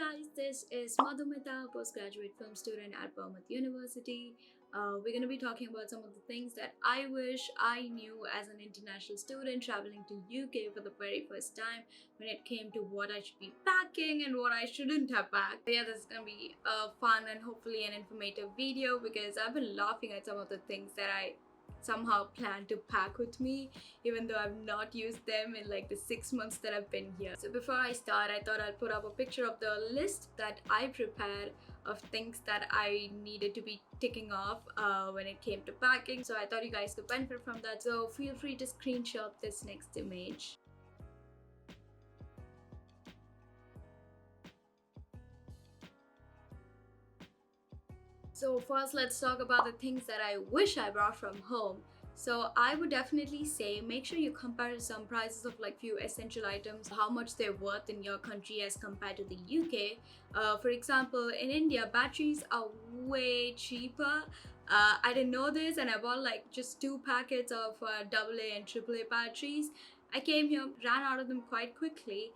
guys, this is Madhumita, postgraduate film student at Bournemouth University. We're going to be talking about some of the things that I wish I knew as an international student traveling to UK for the very first time when it came to what I should be packing and what I shouldn't have packed. But yeah, this is going to be a fun and hopefully an informative video because I've been laughing at some of the things that I somehow plan to pack with me, even though I've not used them in like the 6 months that I've been here. So before I start, I thought I'll put up a picture of the list that I prepared of things that I needed to be ticking off when it came to packing. So I thought you guys could benefit from that. So feel free to screenshot this next image. So first, let's talk about the things that I wish I brought from home. So I would definitely say make sure you compare some prices of like few essential items, how much they're worth in your country as compared to the UK. For example, in India, batteries are way cheaper. I didn't know this and I bought like just 2 packets of AA and AAA batteries. I came here, ran out of them quite quickly,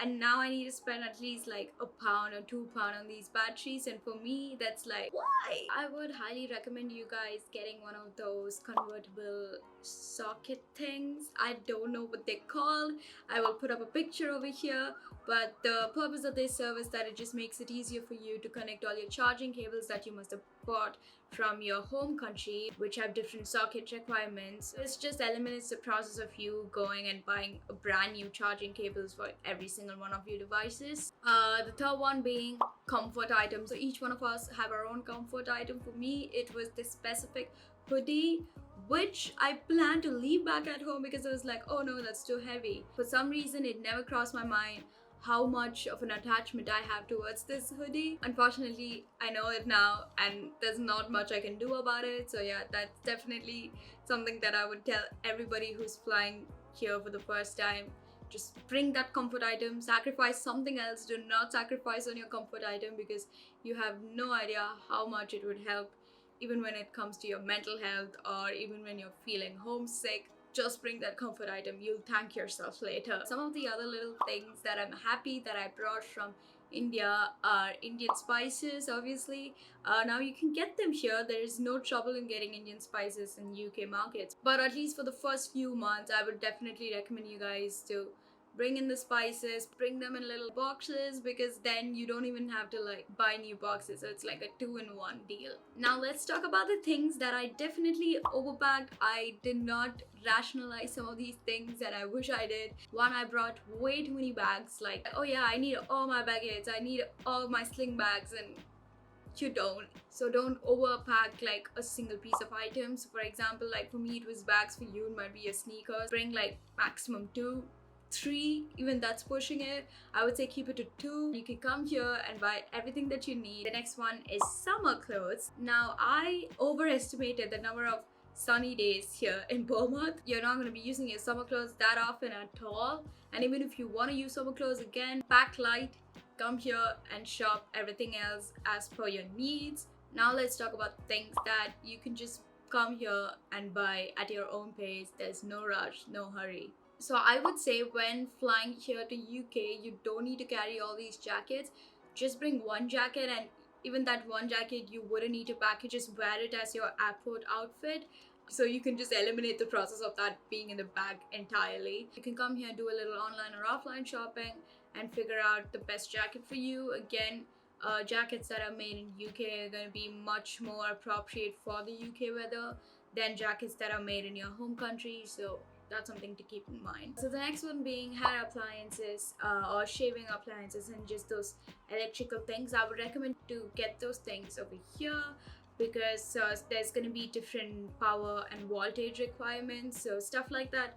and now I need to spend at least like £1 or £2 on these batteries, and for me that's like, why? I would highly recommend you guys getting one of those convertible socket things. I don't know what they're called. I will put up a picture over here, but the purpose of this service that it just makes it easier for you to connect all your charging cables that you must have bought from your home country, which have different socket requirements. This just eliminates the process of you going and buying a brand new charging cables for every single one of your devices. The third one being comfort items. So each one of us have our own comfort item. For me, it was this specific hoodie, which I planned to leave back at home because I was like, oh no, that's too heavy. For some reason, it never crossed my mind how much of an attachment I have towards this hoodie. Unfortunately, I know it now and there's not much I can do about it. So yeah, that's definitely something that I would tell everybody who's flying here for the first time. Just bring that comfort item, sacrifice something else. Do not sacrifice on your comfort item because you have no idea how much it would help, even when it comes to your mental health or even when you're feeling homesick. Just bring that comfort item. You'll thank yourself later. Some of the other little things that I'm happy that I brought from India are Indian spices, obviously. Now you can get them here. There is no trouble in getting Indian spices in UK markets. But at least for the first few months, I would definitely recommend you guys to bring in the spices, bring them in little boxes, because then you don't even have to like buy new boxes. So it's like a 2-in-1 deal. Now let's talk about the things that I definitely overpacked. I did not rationalize some of these things and I wish I did. One, I brought way too many bags. Like, oh yeah, I need all my baggage, I need all my sling bags, and you don't. So don't overpack like a single piece of items. For example, like for me it was bags, for you it might be your sneakers. Bring like maximum 2, 3, even that's pushing it. I would say keep it to 2. You can come here and buy everything that you need. The next one is summer clothes. Now I overestimated the number of sunny days here in Bournemouth. You're not going to be using your summer clothes that often at all, and even if you want to use summer clothes, again, pack light, come here and shop everything else as per your needs. Now let's talk about things that you can just come here and buy at your own pace. There's no rush, no hurry. So I would say when flying here to UK, you don't need to carry all these jackets. Just bring one jacket, and even that one jacket you wouldn't need to pack. You just wear it as your airport outfit. So you can just eliminate the process of that being in the bag entirely. You can come here and do a little online or offline shopping and figure out the best jacket for you. Again, jackets that are made in UK are going to be much more appropriate for the UK weather than jackets that are made in your home country. So that's something to keep in mind. So the next one being hair appliances or shaving appliances and just those electrical things. I would recommend to get those things over here because there's going to be different power and voltage requirements. So stuff like that,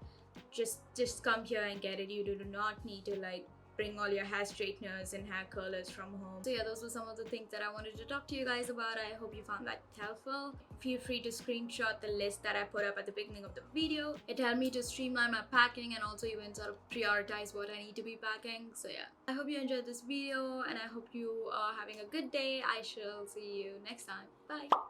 just come here and get it. You do not need to like bring all your hair straighteners and hair curlers from home. So yeah, those were some of the things that I wanted to talk to you guys about. I hope you found that helpful. Feel free to screenshot the list that I put up at the beginning of the video. It helped me to streamline my packing and also even sort of prioritize what I need to be packing. So yeah, I hope you enjoyed this video and I hope you are having a good day. I shall see you next time. Bye.